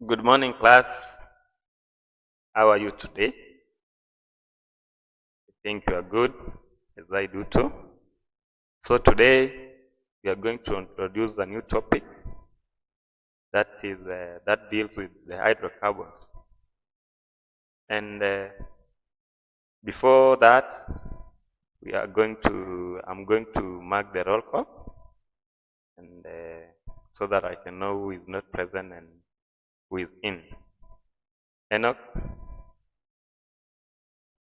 Good morning, class. How are you today? I think you are good, as I do too. So today we are going to introduce a new topic that deals with the hydrocarbons. And before that, I'm going to mark the roll call, and so that I can know who is not present and who is in. Enoch,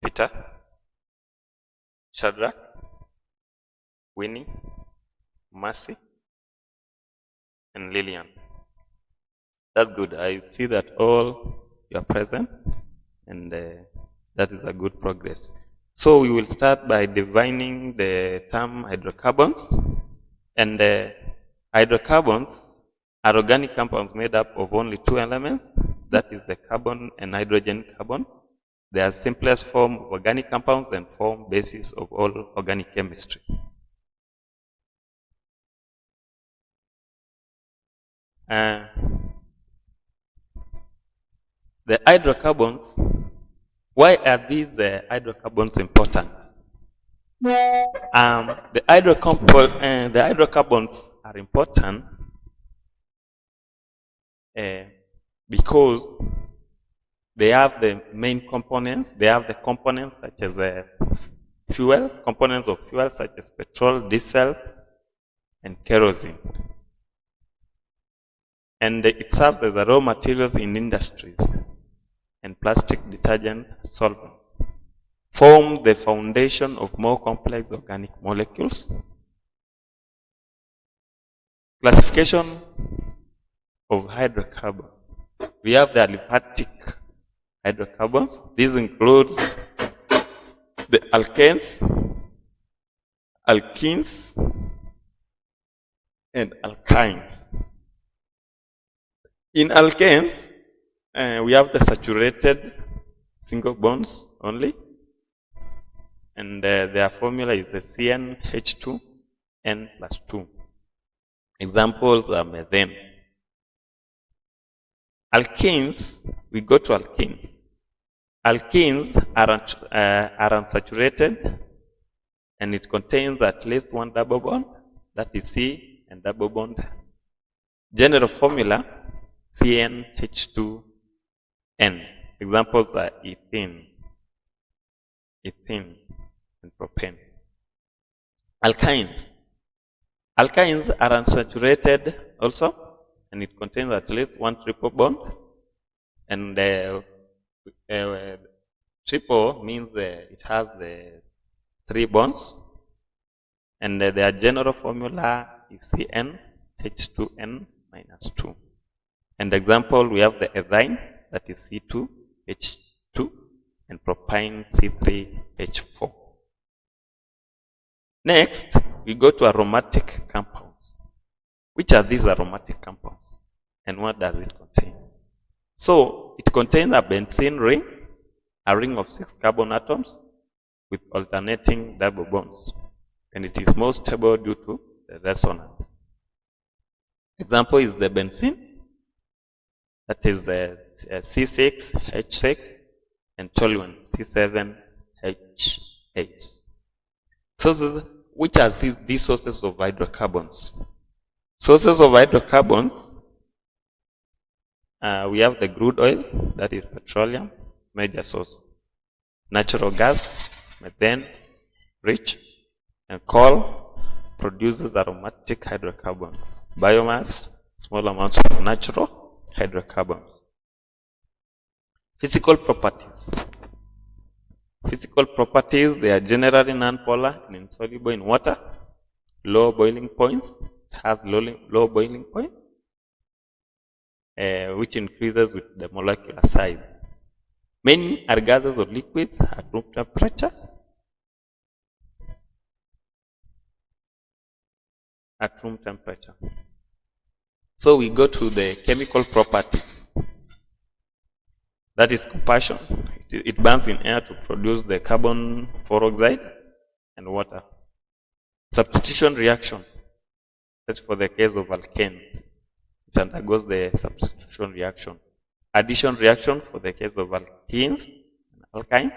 Peter, Shadrach, Winnie, Mercy, and Lillian. That's good. I see that all you are present, and that is a good progress. So we will start by defining the term hydrocarbons. And hydrocarbons are organic compounds made up of only two elements, that is the carbon and hydrogen carbon. They are simplest form of organic compounds and form basis of all organic chemistry. The hydrocarbons, why are these hydrocarbons important? The hydrocarbons are important because they have the main components. They have the components such as components of fuels such as petrol, diesel, and kerosene. And it serves as a raw materials in industries and plastic detergent solvents. Form the foundation of more complex organic molecules. Classification of hydrocarbons. We have the aliphatic hydrocarbons. This includes the alkanes, alkenes, and alkynes. In alkanes, we have the saturated single bonds only, and their formula is the CnH2n+2. Examples are methane. Alkenes, we go to alkenes. Alkenes are unsaturated, and it contains at least one double bond, that is C and double bond. General formula, CnH2n. Examples are ethene, and propane. Alkynes. Alkynes are unsaturated also, and it contains at least one triple bond. And triple means it has the 3 bonds. And their general formula is CnH2n-2. And example, we have the ethine, that is C2H2, and propane C3H4. Next, we go to aromatic compounds. Which are these aromatic compounds? And what does it contain? So, it contains a benzene ring, a ring of 6 carbon atoms with alternating double bonds. And it is most stable due to the resonance. Example is the benzene, that is C6H6, and toluene, C7H8. So, which are these sources of hydrocarbons? Sources of hydrocarbons, we have the crude oil, that is petroleum, major source. Natural gas, methane, rich, and coal produces aromatic hydrocarbons. Biomass, small amounts of natural hydrocarbons. Physical properties. Physical properties, they are generally nonpolar and insoluble in water. Low boiling points. It has low boiling point, which increases with the molecular size. Many are gases or liquids at room temperature. So we go to the chemical properties. That is combustion. It burns in air to produce the carbon dioxide and water. Substitution reaction. That's for the case of alkanes. It undergoes the substitution reaction. addition reaction for the case of alkenes, alkynes,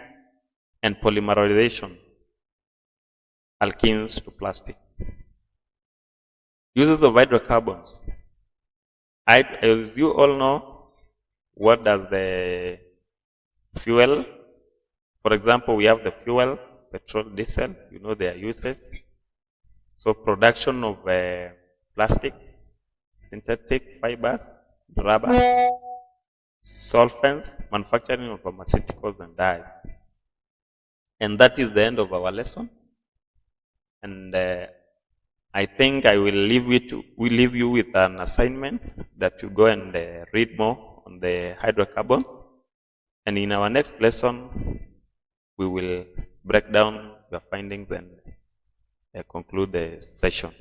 and polymerization, alkenes to plastics. Uses of hydrocarbons. As you all know, what does the fuel, for example, we have the fuel, petrol, diesel, you know their uses. So production of plastics, synthetic fibers, rubber, solvents, manufacturing of pharmaceuticals and dyes. And that is the end of our lesson. And I think I will leave you with an assignment that you go and read more on the hydrocarbons. And in our next lesson, we will break down the findings and conclude the session.